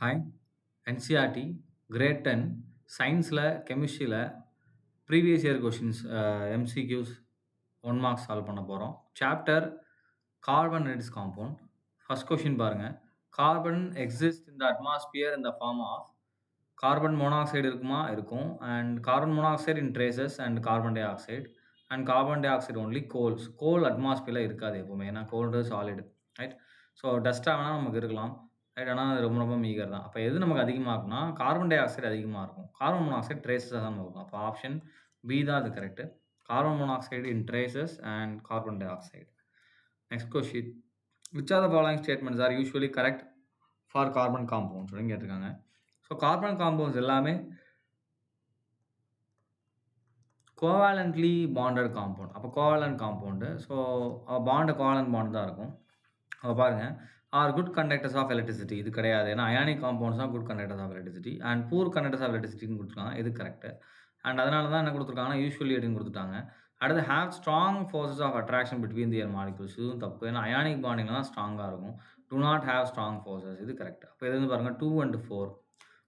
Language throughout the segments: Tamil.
ஹாய்! என்சிஇஆர்டி கிரேட் 10 சயின்ஸ்ல, கெமிஸ்ட்ரில previous year questions MCQs 1 marks solve பண்ண போறோம். Chapter carbon and its compound. First question பாருங்க. Carbon exist in the atmosphere in the form of carbon monoxide இருக்குமா? இருக்கும். And carbon monoxide in traces and carbon dioxide and carbon dioxide only coals. Coal அட்மாஸ்பியர்ல இருக்காது எப்பவுமே. ஏன்னா கோல்டு சாலிட். ரைட். ஸோ டஸ்ட்டா வேணா நமக்கு இருக்கலாம். ரைட். ஆனா அது ரொம்ப ரொம்ப மீகர் தான். அப்ப எது நமக்கு அதிகமா இருக்கும்னா, கார்பன் டை ஆக்சைடு அதிகமா இருக்கும். கார்பன் மோனாக்சைடு ட்ரேஸஸா தான் இருக்கும். அப்ப ஆப்ஷன் பி தான் அது correct. Carbon monoxide in traces and carbon di oxide. Next question. Which are the following statements are usually correct for carbon compounds அப்படின்னு கேட்டிருக்காங்க. ஸோ கார்பன் காம்பவுண்ட்ஸ் எல்லாமே கோவேலன்ட்லி பாண்டட் காம்பவுண்ட். அப்போ covalent compound. So bond covalent bond தான் இருக்கும். அப்போ பாருங்க, are good conductors of electricity. இது கிடையாது. ஏன்னா அயானிக் காம்பவுண்ட்ஸ் தான் good conductors of electricity and poor conductors of எலக்ட்ரிசிட்டின்னு கொடுத்துருக்காங்க. இது கரெக்ட். அண்ட் அதனால தான் என்ன கொடுத்துருக்காங்கன்னா யூஸ்வலி அப்படின்னு கொடுத்துட்டாங்க. அடுத்து have strong forces of attraction between their molecules. இதுவும் தப்பு. ஏன்னா அயானிக் பாண்டிங்ல தான் ஸ்ட்ராங்காக இருக்கும். Do not have strong forces. இது கரெக்ட். அப்போ இது வந்து பாருங்க 2 and 4.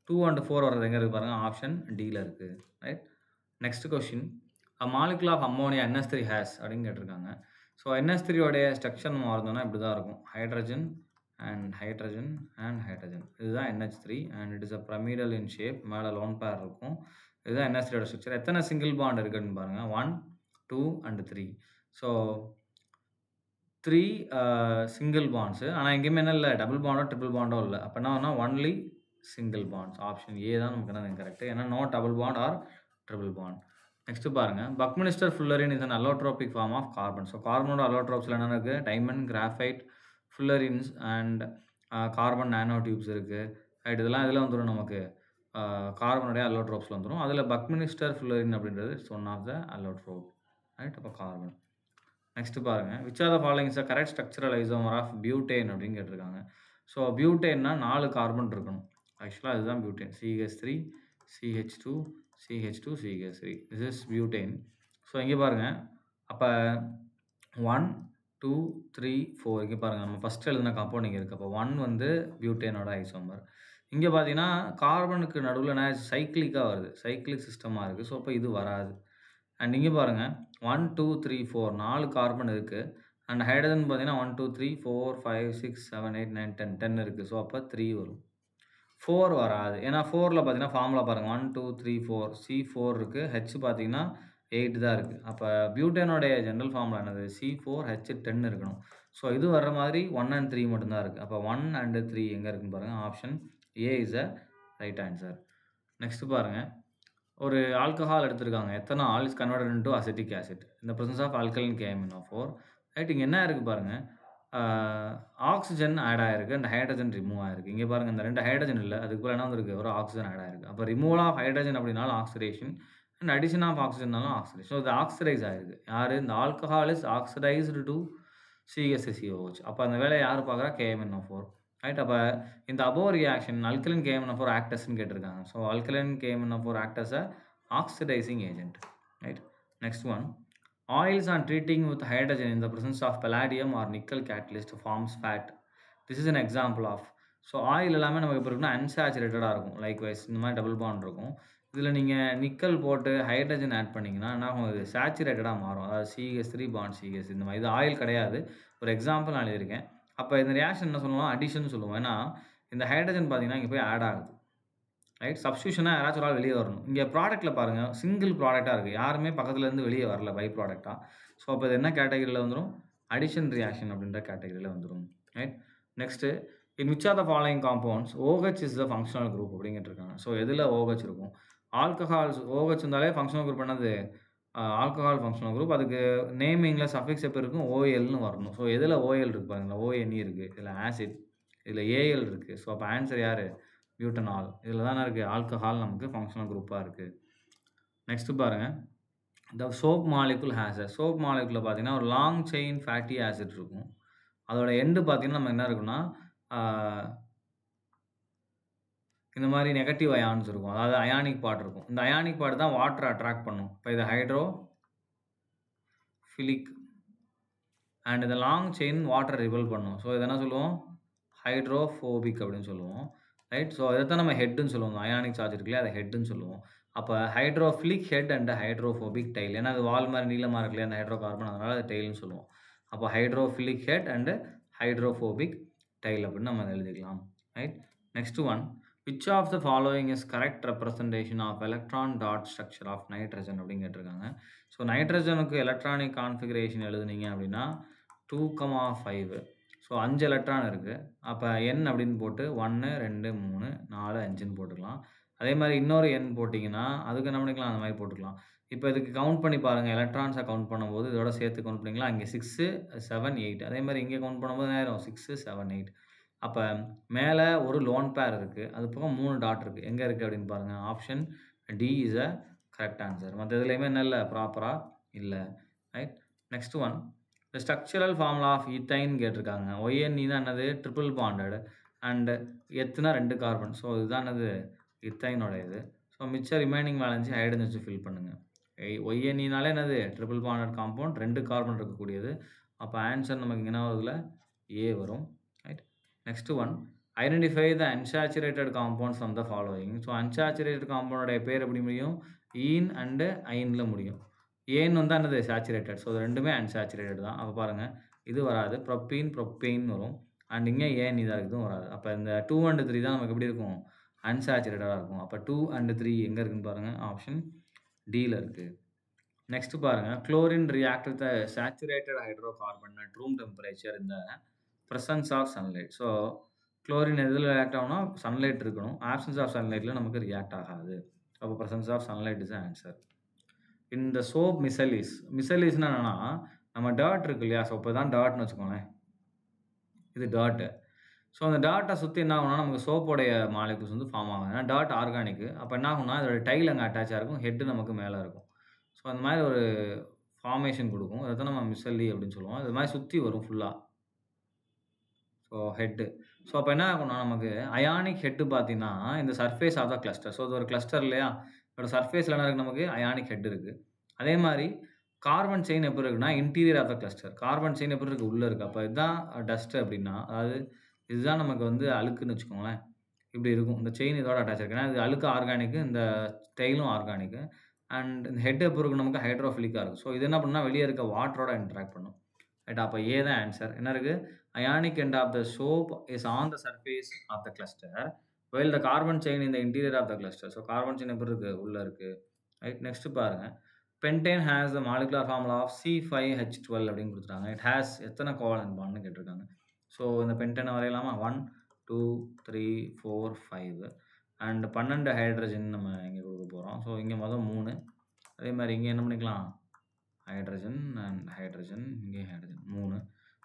2 and 4 வர்றது எங்கே இருக்குது பாருங்க, ஆப்ஷன் டியில் இருக்குது. Right. Next question. A molecule of ammonia NH3 has அப்படின்னு கேட்டிருக்காங்க. ஸோ NH3 உடைய ஸ்ட்ரக்சர் நம்ம வரதுன்னா இப்படி தான் இருக்கும். Hydrogen and hydrogen and hydrogen. இதுதான் NH3 and it is a pyramidal in shape. மேலே லோன் பேர் இருக்கும். இதுதான் NH3 ஓட ஸ்ட்ரக்சர். எத்தனை சிங்கிள் பாண்ட் இருக்குன்னு பாருங்க. 1, 2 and 3. So 3 single bonds. ஆனால் எங்கேயுமே என்ன இல்லை, டபுள் பாண்டோ ட்ரிபிள் பாண்டோ இல்லை. அப்போ என்ன only single bonds. Option A தான் நமக்கு என்ன கரெக்ட். ஏன்னா no double bond or triple bond. Next பாருங்க. Buckminster fullerene is an allotropic form of carbon. So கார்பனோட அலோட்ரோப்ஸில் என்ன இருக்குது, diamond, graphite, fullerenes and carbon nanotubes இருக்குது. ரைட். இதெல்லாம் இதில் வந்துடும் நமக்கு கார்பனுடைய அலோட்ரோப்ஸில் வந்துடும். அதில் பக்மினிஸ்டர் ஃபுல்லரின் அப்படின்றது it's one of the allotrope. Right. அப்போ கார்பன். நெக்ஸ்ட் பாருங்க. Which are the following is a correct structural isomer of butane அப்படின்னு கேட்டிருக்காங்க. ஸோ பியூட்டேன்னா 4 கார்பன் இருக்கணும். ஆக்சுவலாக இதுதான் butane. CH3, CH2, CH2, CH3. This is butane. So இங்கே பாருங்கள். அப்போ 1, 2, 3, 4 இங்கே பாருங்கள். நம்ம ஃபஸ்ட்டு எழுதின காம்பவுண்ட் இங்கே இருக்குது. அப்போ 1 வந்து பியூட்டேனோட ஐசோமர். இங்கே பார்த்தீங்கன்னா கார்பனுக்கு நடுவில் என்ன சைக்கிளிக்காக வருது. சைக்கிளிக் சிஸ்டமாக இருக்குது. ஸோ அப்போ இது வராது. அண்ட் இங்கே பாருங்கள். 1, 2, 3, 4 4 கார்பன் இருக்குது. அண்ட் ஹைட்ரஜன் பார்த்தீங்கன்னா 1, 2, 3, 4, 5, 6, 7, 8, 9, 10 10 இருக்குது. ஸோ அப்போ 3 வரும். 4 வராது. ஏன்னா 4ல் பார்த்தீங்கன்னா ஃபார்முலா பாருங்கள். 1, 2, 3, 4 C4 இருக்குது. H பார்த்தீங்கன்னா 8 தான் இருக்குது. அப்போ பியூட்டேனோடைய ஜென்ரல் ஃபார்முலா என்னது, C4H10 இருக்கணும். ஸோ இது வர்ற மாதிரி 1 and 3 மட்டும்தான் இருக்குது. அப்போ 1 and 3 எங்கே இருக்குன்னு பாருங்கள். Option A is a right answer. Next பாருங்கள். ஒரு ஆல்கஹால் எடுத்திருக்காங்க. Ethanol is converted into acetic acid இந்த presence of alkaline KMnO4. Right. இங்கே என்ன இருக்குது பாருங்கள். ஆக்சிஜன் ஆட் ஆகிருக்கு அண்ட் ஹைட்ரஜன் ரிமூவ் ஆகிருக்கு. இங்கே பாருங்கள், இந்த 2 ஹைட்ரஜன் இல்லை, அதுக்கு போல் என்ன வந்துருக்கு, ஒரு ஆக்சிஜன் ஆட் ஆகிருக்கு. அப்போ ரிமூவல் ஆஃப் ஹைட்ரஜன் அப்படின்னாலும் ஆக்சிடேஷன் அண்ட் அடிஷன் ஆஃப் ஆக்சிஜன்னாலும் ஆக்சிடேஷன். ஸோ இது ஆக்சிடைஸ் ஆகிருக்கு. யார், இந்த alcohol is oxidised to CH3COH. அப்போ அந்த வேலையை யார் பார்க்குறா, KMnO4. ரைட். அப்போ இந்த அபோவ் ரியாக்ஷன் அல்கலைன் KMnO4 ஆக்டஸ்ன்னு கேட்டிருக்காங்க. So alkaline KMnO4 acts a oxidising agent. Right. Next one. Oils on treating with hydrogen in the presence of palladium or nickel catalyst forms fat. This is an example of. So oil எல்லாமே நமக்கு இப்போ இருக்குன்னா அன்சாச்சுரேட்டடாக இருக்கும். லைக்வைஸ் இந்த மாதிரி டபுள் பாண்ட் இருக்கும். இதில் நீங்கள் நிக்கல் போட்டு ஹைட்ரஜன் ஆட் பண்ணிங்கன்னா என்ன ஆகும், இது சேச்சுரேட்டடாக மாறும். அதாவது CH3 பாண்ட் CH இந்த மாதிரி. இது ஆயில் கிடையாது. ஒரு எக்ஸாம்பிள் நான் எழுதியிருக்கேன். அப்போ இந்த ரியாக்ஷன் என்ன சொல்லுவோம், அடிஷன் சொல்லுவோம். ஏன்னா இந்த ஹைட்ரஜன் பார்த்தீங்கன்னா இங்கே போய் ஆட் ஆகுது. ரைட். சப்ஸ்டியூஷனாக யாராச்சும் ஒரு ஆள் வெளியே வரணும். இங்கே ப்ராடக்ட்டில் பாருங்கள், சிங்கிள் ப்ராடக்டாக இருக்குது. யாருமே பக்கத்துலேருந்து வெளியே வரல பை ப்ராடக்டாக. ஸோ அப்போ இது என்ன கேட்டகரியில் வந்துடும், அடிஷன் ரியாக்ஷன் அப்படின்ற கேட்டகரியில் வந்துடும். Right. Next. In which are the following compounds OH is the functional group அப்படின்னு கேட்டிருக்காங்க. ஸோ எதில் OH இருக்கும், ஆல்கஹால்ஸ். OH இருந்தாலே ஃபங்க்ஷனல் குரூப் என்னது, ஆல்கஹால் ஃபங்க்ஷனல் குரூப். அதுக்கு நேமிங்கில் சஃபிக்ஸ் எப்போ இருக்கும், OLன்னு வரணும். ஸோ எதில் OL இருக்குது பாருங்களா, ONE இருக்குது. இதில் ஆசிட், இதில் AL இருக்குது. ஸோ அப்போ ஆன்சர் யார், பியூட்டனால். இதில் தானே இருக்குது ஆல்கஹால் நமக்கு ஃபங்க்ஷனல் குரூப்பாக இருக்குது. நெக்ஸ்ட்டு பாருங்கள். The soap molecule has a. Soap மாலிகுலில் பார்த்தீங்கன்னா ஒரு லாங் செயின் ஃபேட்டி ஆசிட் இருக்கும். அதோட எண்டு பார்த்தீங்கன்னா நம்ம என்ன இருக்குன்னா இந்த மாதிரி நெகட்டிவ் அயான்ஸ் இருக்கும். அதாவது அயானிக் பார்ட் இருக்கும். இந்த அயானிக் பார்ட் தான் வாட்டரை அட்ராக்ட் பண்ணும். இப்போ இது ஹைட்ரோஃபிலிக் அண்ட் இந்த லாங் செயின் வாட்டர் ரிபல் பண்ணும். ஸோ இதை என்ன சொல்லுவோம், ஹைட்ரோஃபோபிக் அப்படின்னு சொல்லுவோம். ரைட். ஸோ இத தான் நம்ம ஹெட்ன்னு சொல்லுவோம். அயானிக் சார்ஜ் இருக்குல்லையா, அத ஹெட்ன்னு சொல்லுவோம். அப்ப hydrophilic head and hydrophobic tail. ஏன்னா அது வால் மாரி நீளமா இருக்கு இல்லையா, அந்த ஹைட்ரோ கார்பன். அதனால அது டெயில்ன்னு சொல்லுவோம். அப்போ hydrophilic head and hydrophobic tail அப்படின்னு நம்ம அத எழுதிக்கலாம். Right. Next one. Which of the following is correct representation of electron dot structure of nitrogen அப்படின்னு கேட்டிருக்காங்க. ஸோ நைட்ரஜனுக்கு எலக்ட்ரானிக் கான்ஃபிகரேஷன் எழுதுனீங்க அப்படின்னா 2,5. ஸோ 5 எலக்ட்ரான் இருக்கு. அப்ப N அப்படின்னு போட்டு 1, 2, 3, 4, 5ன்னு போட்டுக்கலாம். அதே மாரி இன்னொரு N போட்டீங்கன்னா, அதுக்கு என்ன பண்ணிக்கலாம், அந்த மாரி போட்டுக்கலாம். இப்ப இதுக்கு கவுண்ட் பண்ணி பாருங்க. எலக்ட்ரான்ஸ கவுண்ட் பண்ணும்போது, இதோட சேர்த்து கவுண்ட் பண்ணீங்களா, இங்க 6, 7, 8. அதே மாரி இங்க கவுண்ட் பண்ணும்போது என்ன ஆயிரும்? 6, 7, 8. அப்ப மேல ஒரு லோன் பேர் இருக்கு. அது போக 3 டாட் இருக்கு. எங்க இருக்கு அப்படின்னு பாருங்க. Option D is a correct answer. மத்த எதுலயுமே என்ன இல்ல? ப்ராப்பரா இல்ல. Right. Next one. The structural formula of ethyne கேட்டிருக்காங்க. ONE-னா என்னது? ட்ரிபிள் பாண்டட் அண்ட் எத்னா 2 கார்பன். ஸோ இதுதான் என்னது? ஈத்தைனோட இது. ஸோ மிச்ச ரிமைனிங் பேலன்ஸையும் ஹைட்ரஜன் வச்சு ஃபில் பண்ணுங்க. ONE-னாலே என்னது? ட்ரிபிள் பாண்டட் காம்பவுண்ட் 2 கார்பன் இருக்கக்கூடியது. அப்ப ஆன்சர் நமக்கு என்ன வருதுல? ஏ வரும். Right. Next one. Identify the unsaturated compounds from the following. So unsaturated காம்பவுண்டோட பேர் எப்படி முடியும்? ஈன் அண்ட் ஐன்ல முடியும். ஏன்னு வந்தா என்னது? சேச்சுரேட்டட். ஸோ இது 2மே அன்சாச்சுரேட்டட் தான். அப்ப பாருங்க, இது வராது. ப்ரோப்பீன், ப்ரோப்பேன் வரும். அண்ட் இங்க ஏன் இதா இதுவும் வராது. அப்ப இந்த 2 அண்ட் 3 தான் நமக்கு எப்படி இருக்கும்? அன்சாச்சுரேட்டடா இருக்கும். அப்ப 2 அண்ட் 3 எங்க இருக்குன்னு பாருங்க. ஆப்ஷன் டில இருக்கு. நெக்ஸ்ட் பாருங்க. Chlorine react with saturated hydrocarbon at room temperature in the presence of sunlight. So chlorine எதுல ரியாக்ட் ஆகும்னா, சன்லைட் இருக்கணும். ஆப்சன்ஸ் ஆஃப் சன்லைட்ல நமக்கு ரியாக்ட் ஆகாது. அப்போ presence of sunlight is answer. இந்த சோப் மிசலிஸ். மிசலிஸ்னா என்னன்னா, நம்ம டர்ட் இருக்கு இல்லையா? ஸோ இப்ப தான் டர்ட்ன்னு வச்சுக்கோங்களேன். இது டர்ட். ஸோ அந்த டர்ட்ட சுத்தி என்ன ஆகும்னா, நமக்கு சோப்போடைய மாலிக்யூல்ஸ் வந்து ஃபார்ம் ஆகும். ஏன்னா டர்ட் ஆர்கானிக். அப்ப என்ன ஆகும்னா, இதோட டைல் அங்க அட்டாச் ஆயிருக்கும். ஹெட் நமக்கு மேல இருக்கும். ஸோ அந்த மாரி ஒரு ஃபார்மேஷன் குடுக்கும். அத தான் நம்ம மிசல்லி அப்படின்னு சொல்லுவோம். இது மாரி சுத்தி வரும் ஃபுல்லா. So head. ஸோ அப்ப என்ன ஆகும்னா, நமக்கு அயானிக் ஹெட் பார்த்தீங்கன்னா, இந்த surface of the cluster. So இது ஒரு கிளஸ்டர் இல்லையா? இதோட சர்ஃபேஸ்ல என்ன இருக்கு நமக்கு? அயானிக் ஹெட் இருக்கு. அதே மாரி கார்பன் செயின் எப்படி இருக்குன்னா, interior of the cluster. Carbon chain எப்படி இருக்கு? உள்ள இருக்கு. அப்ப இதுதான் டஸ்ட் அப்படின்னா, அதாவது இதுதான் நமக்கு வந்து அழுக்குன்னு வச்சுக்கோங்களேன். இப்படி இருக்கும். இந்த செயின் இதோட அட்டாச் ஆயிருக்கு. ஏன்னா இது அழுக்கு ஆர்கானிக். இந்த டெயிலும் ஆர்கானிக். அண்ட் இந்த ஹெட் எப்படி இருக்கும்? நமக்கு ஹைட்ரோஃபிலிக்கா இருக்கும். ஸோ இது என்ன பண்ணும்னா, வெளிய இருக்க வாட்டரோட இன்டராக்ட் பண்ணும். ரைட்டா? அப்ப ஏ தான் ஆன்சர். என்ன இருக்கு? Ionic end of the soap is on the surface of the cluster, while the carbon chain in the interior of the cluster. So carbon chain எப்படி இருக்கு? உள்ள இருக்கு. ரைட். நெக்ஸ்ட் பாருங்க. Pentane has the molecular formula of C5H12 அப்படின்னு குடுத்துட்டாங்க. It has எத்தனை கோவலன்ட் பாண்ட்னு கேட்டிருக்காங்க. ஸோ இந்த பென்டேனை வரையலாமா? 1, 2, 3, 4, 5 அண்ட் 12 ஹைட்ரஜன் நம்ம இங்க குடுக்க போறோம். ஸோ இங்க மொத்தம் 3. அதே மாரி இங்க என்ன பண்ணிக்கலாம்? Hydrogen and hydrogen. இங்கேயும் ஹைட்ரஜன் 3.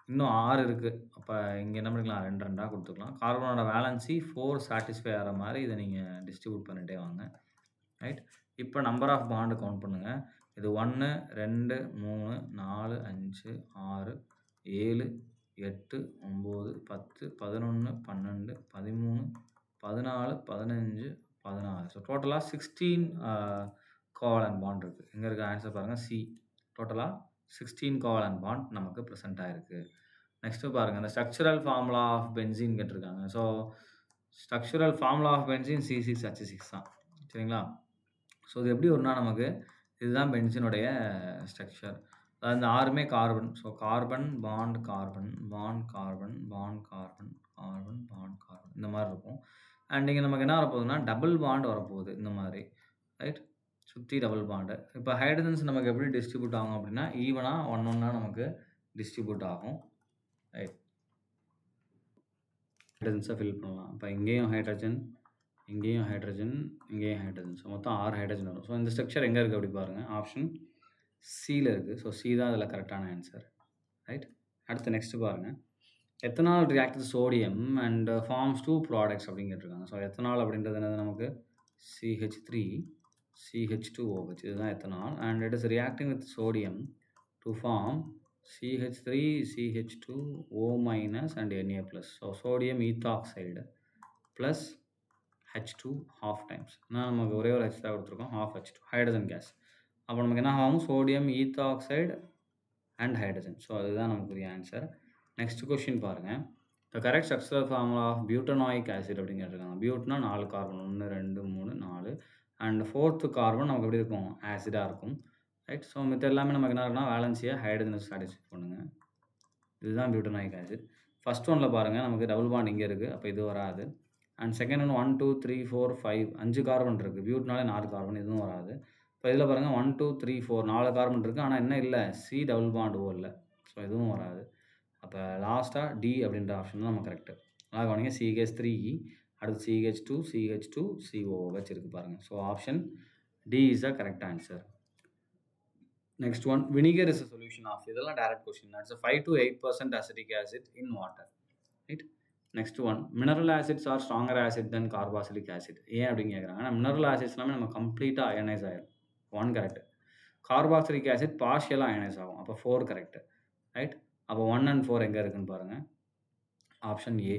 இன்னும் 6 இருக்கு. அப்ப இங்க என்ன பண்ணிக்கலாம்? 2, 2ஆ குடுத்துக்கலாம். கார்பனோட வேலன்சி 4 சாட்டிஸ்ஃபை ஆற மாரி இத நீங்க டிஸ்ட்ரிபியூட் பண்ணிட்டே வாங்க. ரைட். இப்ப நம்பர் ஆஃப் பாண்ட் கவுண்ட் பண்ணுங்க. இது 1, 2, 3, 4, 5, 6, 7, 8, 9, 10, 11, 12, 13, 14, 15, 16. ஸோ டோட்டலா 16 கோவலன்ட் பாண்ட் இருக்கு. எங்க இருக்கு? ஆன்சர் பாருங்க. சி. டோட்டலா 16 கோவலன்ட் பாண்ட் நமக்கு பிரசன்ட் ஆயிருக்கு. நெக்ஸ்ட் பாருங்க. இந்த ஸ்ட்ரக்சரல் ஃபார்முலா ஆஃப் பென்சீன் கேட்டிருக்காங்க. So structural formula of benzene C6H6 தான். சரிங்களா? ஸோ இது எப்படி வரும்னா நமக்கு, இதுதான் பென்சீனுடைய ஸ்ட்ரக்சர். அதாவது இந்த 6மே carbon. So carbon, bond, carbon, bond, carbon, bond, carbon, carbon, bond, carbon இந்த மாரி இருக்கும். அண்ட் இங்க நமக்கு என்ன வரப்போகுதுன்னா, டபுள் பாண்ட் வரப்போகுது இந்த மாரி. ரைட். சுத்தி டபுள் பாண்ட். இப்ப ஹைட்ரஜன்ஸ் நமக்கு எப்படி டிஸ்ட்ரிபியூட் ஆகும் அப்படின்னா, ஈவனா 1, 1ஆ நமக்கு டிஸ்ட்ரிபியூட் ஆகும். ரைட். ஹைட்ரஜன்ஸ ஃபில் பண்ணலாம். அப்ப இங்கேயும் ஹைட்ரஜன், இங்கேயும் ஹைட்ரஜன், இங்கேயும் ஹைட்ரஜன். ஸோ மொத்தம் 6 ஹைட்ரஜன் வரும். ஸோ இந்த ஸ்ட்ரக்சர் எங்க இருக்கு அப்படி பாருங்க. ஆப்ஷன் சில இருக்கு. ஸோ சி தான் இதுல கரெக்ட்டான ஆன்சர். ரைட். அடுத்து நெக்ஸ்ட் பாருங்க. Ethanol react with sodium and forms 2 products அப்படின்னு கேட்டிருக்காங்க. ஸோ எத்தனால் அப்படின்றது என்னது நமக்கு? CH3, CH2OH இதுதான் ethanol. And it is reacting with sodium to form CH3, CH2O- and Na+. So sodium ethoxide plus H2 half times. ஏன்னா நமக்கு ஒரே ஒரு H தான் கொடுத்துருக்கோம். half H2 hydrogen gas. அப்போ நமக்கு என்ன ஆகும்? Sodium ethoxide and hydrogen. So அதுதான் நமக்குரிய ஆன்சர். நெக்ஸ்ட் கொஸ்டின் பாருங்க. The correct structural formula of butanoic acid அப்படின்னு கேட்டிருக்காங்க. பியூட்னா 4 கார்பன் 1, 2, 3, 4 அண்ட் 4த் கார்பன் நமக்கு எப்படி இருக்கும்? ஆசிடா இருக்கும். ரைட். ஸோ மித்த எல்லாமே நமக்கு என்ன இருக்குன்னா வேலன்ஸியா ஹைட்ரஜனை சாட்டிஸ்ஃபை பண்ணுங்க. இதுதான் பியூட்டனாயிக் ஆசிட். ஃபர்ஸ்ட் ஒன்ல பாருங்க நமக்கு டபுள் பாண்ட் இங்க இருக்கு. அப்ப இது வராது. அண்ட் செகண்ட் ஒன் 1, 2, 3, 4, 5 5 கார்பன் இருக்கு. பியூட்னாலே 4 கார்பன் இதுவும் வராது. இப்ப இதுல பாருங்க 1, 2, 3, 4 4 கார்பன் இருக்கு. ஆனா என்ன இல்ல? சி டபுள் பாண்ட் ஓ இல்ல. ஸோ இதுவும் வராது. அப்ப லாஸ்ட்டா டி அப்படின்ற ஆப்ஷன் தான் நம்ம கரெக்ட். நல்லா கவனிங்க. CH3E அடுத்து CH2, CH2, COOH இருக்கு பாருங்க. So option D is the correct answer. Next one, vinegar is a solution of இதெல்லாம் direct question. That's a 5 to 8% acetic acid in water. Right? Next one, mineral acids are stronger acid than carboxylic acid. ஏன் அப்படின்னு கேட்குறாங்க. மினரல் ஆசிட்ஸ் எல்லாமே நம்ம கம்ப்ளீட்டாக அயனைஸ் ஆயிடும். 1 கரெக்ட். கார்பாக்சிலிக் ஆசிட் பார்ஷியலாக அயனைஸ் ஆகும். அப்போ 4 கரெக்ட். ரைட். அப்போ 1 and 4 எங்கே இருக்குன்னு பாருங்கள். ஆப்ஷன் ஏ.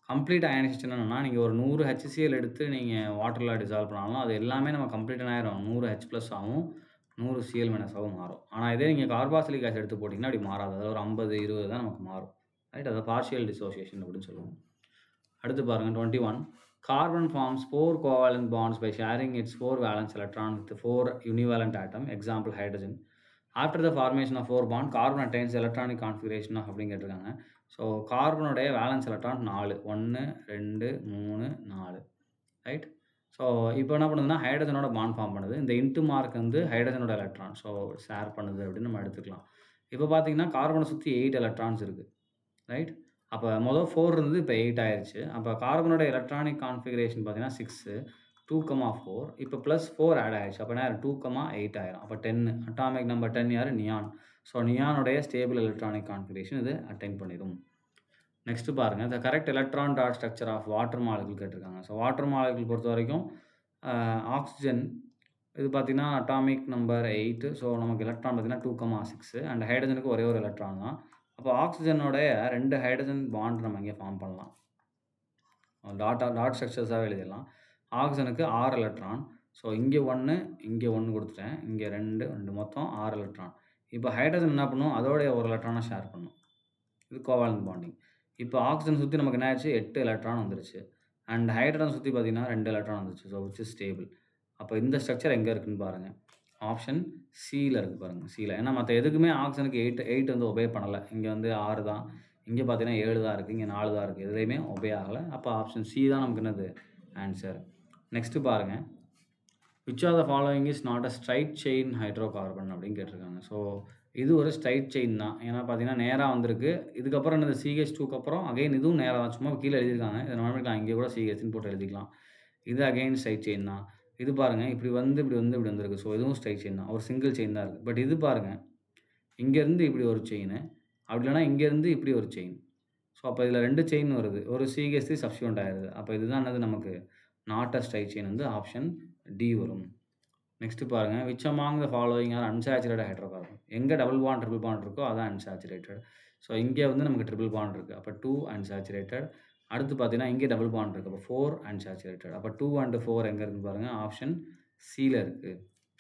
கம்ப்ளீட் அயனைசேஷன் என்னன்னா நீங்கள் ஒரு 100 HCl எடுத்து நீங்கள் வாட்டரில் டிசால்வ் பண்ணாலும் அது எல்லாமே நம்ம கம்ப்ளீட் ஆயிரும். 100 H+ ஆகும். 100 Cl- ஆகவும் மாறும். ஆனால் இதே நீங்கள் கார்பாக்சிலிக் ஆசிட் எடுத்து போட்டிங்கன்னா அப்படி மாறாது. அதாவது ஒரு 50, 20 தான் நமக்கு மாறும். ரைட். அதை பார்ஷியல் டிசோசியேஷன் அப்படின்னு சொல்லுவோம். அடுத்து பாருங்க 21. Carbon forms 4 covalent bonds by sharing its 4 valence electron with 4 univalent atom, example hydrogen. After the formation of 4 bond, carbon attains electronic configuration of அப்படின்னு கேட்டிருக்காங்க. ஸோ கார்பனுடைய வேலன்ஸ் எலக்ட்ரான் 4 1 2 3 4 ரைட். ஸோ இப்போ என்ன பண்ணுதுன்னா ஹைட்ரஜனோட பாண்ட் ஃபார்ம் பண்ணுது. இந்த இன்ட்டு மார்க் வந்து ஹைட்ரஜனோட எலக்ட்ரான் ஸோ ஷேர் பண்ணுது அப்படின்னு நம்ம எடுத்துக்கலாம். இப்போ பார்த்தீங்கன்னா கார்பனை சுற்றி 8 எலக்ட்ரான்ஸ் இருக்குது. ரைட். அப்போ மொதல் 4 இருந்தது இப்போ 8 ஆயிடுச்சு. அப்போ கார்பனோட எலக்ட்ரானிக் கான்ஃபிகரேஷன் பார்த்தீங்கன்னா 6 2,4 இப்போ ப்ளஸ் 4 ஆட் ஆயிடுச்சு. அப்போ என்ன 2,8 ஆயிரும். அப்போ 10 அட்டாமிக் நம்பர் 10 யார்? நியான். ஸோ நியானுடைய ஸ்டேபிள் எலக்ட்ரானிக் கான்ஃபிகரேஷன் இது அட்டைன் பண்ணிடும். நெக்ஸ்ட் பாருங்கள் the correct electron dot structure of water molecule கேட்டிருக்காங்க. ஸோ வாட்டர் மாலிகுல் பொறுத்த வரைக்கும் ஆக்சிஜன் இது பார்த்தீங்கன்னா அட்டாமிக் நம்பர் 8. ஸோ நமக்கு எலக்ட்ரான் பார்த்தீங்கன்னா 2,6 அண்ட் ஹைட்ரஜனுக்கு ஒரே ஒரு எலக்ட்ரான் தான். அப்போ ஆக்சிஜனோடைய 2 ஹைட்ரஜன் பாண்ட் நம்ம இங்கே ஃபார்ம் பண்ணலாம். டாட் ஸ்ட்ரக்சர்ஸாகவே எழுதிடலாம். ஆக்சிஜனுக்கு 6 எலக்ட்ரான். ஸோ இங்கே 1 இங்கே 1 கொடுத்துட்டேன். இங்கே 2 மொத்தம் 6 எலக்ட்ரான். இப்போ ஹைட்ரஜன் என்ன பண்ணும்? அதோடைய ஒரு எலக்ட்ரானை ஷேர் பண்ணும். இது கோவாலன்ட் பாண்டிங். இப்போ ஆக்சிஜன் சுற்றி நமக்கு என்ன ஆச்சு? 8 எலக்ட்ரான் வந்துருச்சு. அண்ட் ஹைட்ரஜன் சுற்றி பார்த்தீங்கன்னா 2 எலக்ட்ரான் வந்துருச்சு. So which is stable. அப்போ இந்த ஸ்ட்ரக்சர் எங்கே இருக்குன்னு பாருங்கள். ஆப்ஷன் சியில் இருக்குது பாருங்கள். சியில். ஏன்னா மற்ற எதுக்குமே ஆக்சிஜனுக்கு 8 வந்து ஒபே பண்ணலை. இங்கே வந்து 6 தான். இங்கே பார்த்தீங்கன்னா 7 தான் இருக்குது. இங்கே 4 தான் இருக்குது. எதுலேயுமே ஒபே ஆகலை. அப்போ ஆப்ஷன் சி தான் நமக்கு என்னது ஆன்சர். நெக்ஸ்ட்டு பாருங்கள். Which are the following is not a straight chain hydro carbon அப்படின்னு கேட்டிருக்காங்க. ஸோ இது ஒரு ஸ்ட்ரைட் செயின் தான். ஏன்னா பார்த்தீங்கன்னா நேராக வந்திருக்கு. இதுக்கப்புறம் என்னது CH2க்கு அப்புறம் அகைன் இதுவும் நேராக தான். சும்மா கீழே எழுதியிருக்காங்க. இதை நார்மலாக இங்கே கூட CHன்னு போட்டு எழுதிக்கலாம். இது அகைன் ஸ்ட்ரைட் செயின் தான். இது பாருங்கள் இப்படி வந்து இப்படி வந்து இப்படி வந்திருக்கு. ஸோ இதுவும் ஸ்ட்ரைட் செயின் தான். ஒரு சிங்கிள் செயின் தான் இருக்குது. பட் இது பாருங்கள் இங்கேருந்து இப்படி ஒரு செயின், அப்படி இல்லைனா இங்கேருந்து இப்படி ஒரு செயின். ஸோ அப்போ இதில் 2 செயின் வருது. ஒரு CH3 சப்ஸ்டியூட் ஆயிடுது. அப்போ இதுதான் என்னது நமக்கு நாட் அ ஸ்ட்ரைட் செயின் வந்து ஆப்ஷன் டி வரும். நெக்ஸ்ட்டு பாருங்கள் which among the following R unsaturated hydrocarbon. எங்கே டபுள் பாண்ட் ட்ரிபிள் பாண்ட் இருக்கோ அதான் அன்சாச்சுரேட்டட். ஸோ இங்கே வந்து நமக்கு ட்ரிபிள் பாண்ட் இருக்குது. அப்போ 2 அன்சாச்சுரேட்டட். அடுத்து பார்த்தீங்கன்னா இங்கே டபுள் பாண்ட் இருக்குது. அப்போ 4 அன்சாச்சுரேட்டட். அப்போ 2 and 4 எங்கே இருக்குன்னு பாருங்கள். ஆப்ஷன் சியில் இருக்குது.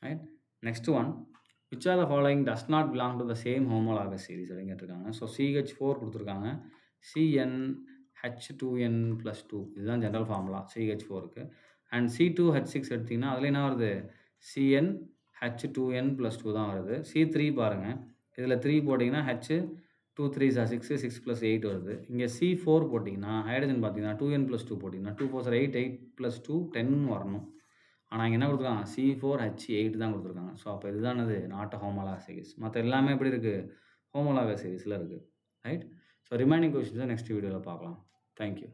Right. Next one which are the following does not belong to the same homologous series அப்படின்னு கேட்டிருக்காங்க. ஸோ CH4 கொடுத்துருக்காங்க. CnH2n+2 இதுதான் ஜென்ரல் ஃபார்முலா CH4க்கு. அண்ட் C2H6 எடுத்திங்கன்னா அதில் என்ன வருது? CnH2n+2 தான் வருது. C3 பாருங்கள். இதில் 3 போட்டிங்கன்னா H2 3s 6 6 + 8 வருது. இங்கே C4 போட்டிங்கன்னா ஹைட்ரஜன் பார்த்தீங்கன்னா 2n+2 போட்டிங்கன்னா 2 4 8 8 + 2 10 வரணும். ஆனால் இங்கே என்ன கொடுத்துருக்காங்க? C4H8 தான் கொடுத்துருக்காங்க. ஸோ அப்போ இதுதான் என்னது நாட் ஹோமோலாகஸ் சீரிஸ். மற்ற எல்லாமே எப்படி இருக்குது? ஹோமோலாகஸ் சீரிஸில் இருக்குது. ரைட். ஸோ ரிமைனிங் கொஸ்டின்ஸை நெக்ஸ்ட் வீடியோவில் பார்க்கலாம். தேங்க்யூ.